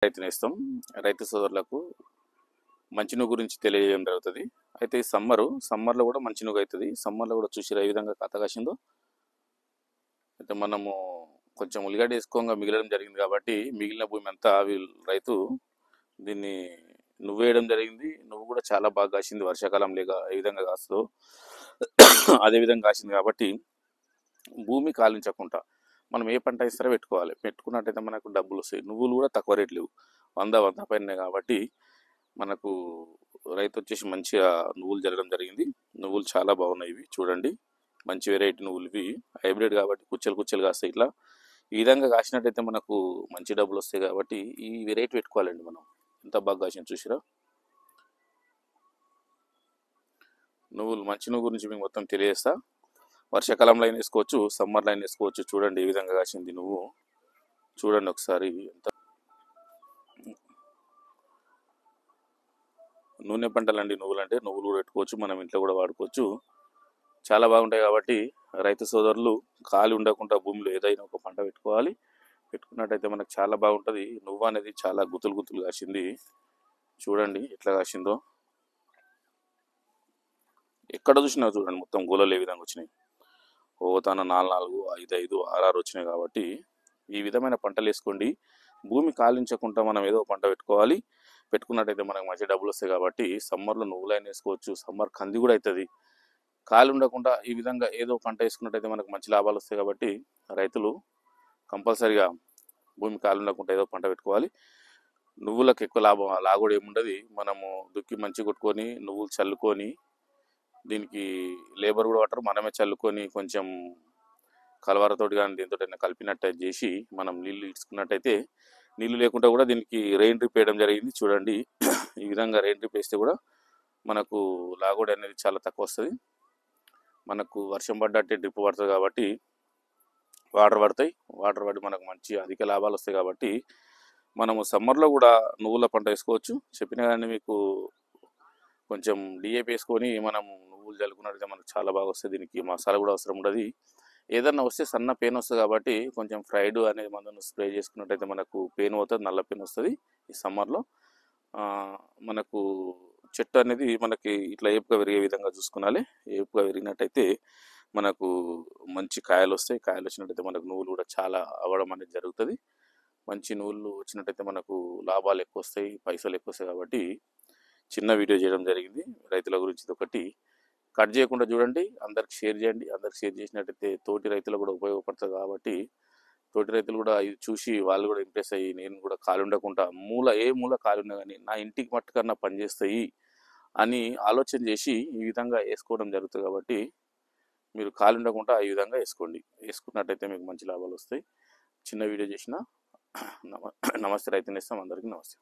రైతు నేస్తం రైతు సోదరులకు మంచి నువ్వు గురించి తెలియజేయడం జరుగుతుంది. అయితే ఈ సమ్మర్లో కూడా మంచి నువ్వు అవుతుంది. సమ్మర్లో కూడా చూసిరా ఏ విధంగా కథ కాసిందో. అయితే మనము కొంచెం ఉల్లిగడ్డ వేసుకోగా మిగలడం జరిగింది కాబట్టి మిగిలిన భూమి అంతా రైతు దీన్ని నువ్వు వేయడం జరిగింది. నువ్వు కూడా చాలా బాగా కాసింది. వర్షాకాలం లేక ఏ విధంగా కాస్తుందో అదే విధంగా కాసింది కాబట్టి భూమి కాలించకుండా మనం ఏ పంట ఇస్తారో పెట్టుకున్నట్టయితే మనకు డబ్బులు వస్తాయి. నువ్వులు కూడా తక్కువ రేట్లు లేవు, 100 పైన కాబట్టి మనకు రైతు వచ్చేసి మంచిగా నువ్వులు జరగడం జరిగింది. నువ్వులు చాలా బాగున్నాయి. ఇవి చూడండి, మంచి వెరైటీ నువ్వులు. ఇవి హైబ్రిడ్ కాబట్టి కుచ్చలు కాస్తాయి. ఇట్లా ఈ విధంగా కాసినట్టయితే మనకు మంచి డబ్బులు వస్తాయి కాబట్టి ఈ వెరైటీ పెట్టుకోవాలండి. మనం ఎంత బాగా కాసిన చూసిరా. నువ్వులు మంచి నువ్వు గురించి మీకు మొత్తం తెలియజేస్తా. వర్షాకాలంలో అయినా వేసుకోవచ్చు, సమ్మర్లో అయినా వేసుకోవచ్చు. చూడండి ఏ విధంగా కాసింది నువ్వు. చూడండి ఒకసారి. ఎంత నూనె పంటలండి నువ్వులు అంటే. నువ్వులు కూడా పెట్టుకోవచ్చు, మనం ఇంట్లో కూడా వాడుకోవచ్చు. చాలా బాగుంటాయి కాబట్టి రైతు సోదరులు ఖాళీ ఉండకుండా భూమిలో ఏదైనా ఒక పంట పెట్టుకున్నట్టయితే మనకు చాలా బాగుంటుంది. నువ్వు అనేది చాలా గుతులు కాసింది. చూడండి ఎట్లా కాసిందో. ఎక్కడ చూసినా చూడండి మొత్తం గోళలు ఏ విధంగా వచ్చినాయి. తన 4, 5, 5, 6 వచ్చినాయి కాబట్టి ఈ విధమైన పంటలు వేసుకోండి. భూమి కాలించకుండా మనం ఏదో పంట పెట్టుకున్నట్టయితే మనకు మంచి డబ్బులు వస్తాయి కాబట్టి సమ్మర్లో నువ్వులైనా వేసుకోవచ్చు. సమ్మర్ కంది కూడా అవుతుంది. ఖాళీ ఉండకుండా ఈ విధంగా ఏదో పంట వేసుకున్నట్టయితే మనకు మంచి లాభాలు వస్తాయి కాబట్టి రైతులు కంపల్సరిగా భూమి ఖాళీ ఉండకుండా ఏదో పంట పెట్టుకోవాలి. నువ్వులకు ఎక్కువ లాగోడు ఏముండదు. మనము దుక్కి మంచి కొట్టుకొని నువ్వులు చల్లుకొని దీనికి లేబర్ కూడా పట్టరు, మనమే చల్లుకొని కొంచెం కలవరతోటి కానీ దీంతో కలిపినట్టు చేసి మనం నీళ్ళు ఇచ్చుకున్నట్టయితే, నీళ్ళు లేకుండా కూడా దీనికి రెయిన్ డ్రిప్ వేయడం జరిగింది. చూడండి ఈ విధంగా రెయిన్ డ్రిప్ వేస్తే కూడా మనకు లాగోడి అనేది చాలా తక్కువ వస్తుంది. మనకు వర్షం పడ్డట్టే డ్రిప్ పడుతుంది కాబట్టి వాటర్ పడి మనకు మంచి అధిక లాభాలు వస్తాయి కాబట్టి మనము సమ్మర్లో కూడా నువ్వుల పంట వేసుకోవచ్చు. చెప్పిన కానీ మీకు కొంచెం డిఏపి వేసుకొని మనం నువ్వులు చల్లుకున్నట్టయితే మనకు చాలా బాగా వస్తుంది. దీనికి మసాలా కూడా అవసరం ఉండదు. ఏదన్నా వస్తే సన్న పెయిన్ వస్తుంది కాబట్టి కొంచెం ఫ్రైడ్ అనే మందును స్ప్రే చేసుకున్నట్టయితే మనకు పెయిన్ అవుతుంది, నల్ల పెయిన్ వస్తుంది. ఈ సమ్మర్లో మనకు చెట్టు అనేది మనకి ఇట్లా ఏపుగా విరిగే విధంగా చూసుకోవాలి. ఏపుగా విరిగినట్టయితే మనకు మంచి కాయలు వస్తాయి. కాయలు వచ్చినట్టయితే మనకు నువ్వులు కూడా చాలా అవ్వడం అనేది జరుగుతుంది. మంచి నువ్వులు వచ్చినట్టయితే మనకు లాభాలు ఎక్కువ వస్తాయి, పైసలు ఎక్కువ వస్తాయి కాబట్టి చిన్న వీడియో చేయడం జరిగింది రైతుల గురించి. ఒకటి కట్ చేయకుండా చూడండి, అందరికి షేర్ చేయండి. అందరికి షేర్ చేసినట్టయితే తోటి రైతులకు కూడా ఉపయోగపడుతుంది కాబట్టి తోటి రైతులు కూడా ఇది చూసి వాళ్ళు కూడా ఇంప్రెస్ అయ్యి నేను కూడా ఖాళీ ఉండకుండా ఏ మూల ఖాళీ ఉన్నా కానీ నా ఇంటికి మట్టుకన్నా పనిచేస్తాయి అని ఆలోచన చేసి ఈ విధంగా వేసుకోవడం జరుగుతుంది కాబట్టి మీరు ఖాళీ ఉండకుండా ఈ విధంగా వేసుకున్నట్టయితే మీకు మంచి లాభాలు వస్తాయి. చిన్న వీడియో చేసిన. నమస్తే రైతు నేస్తం. అందరికీ నమస్తే.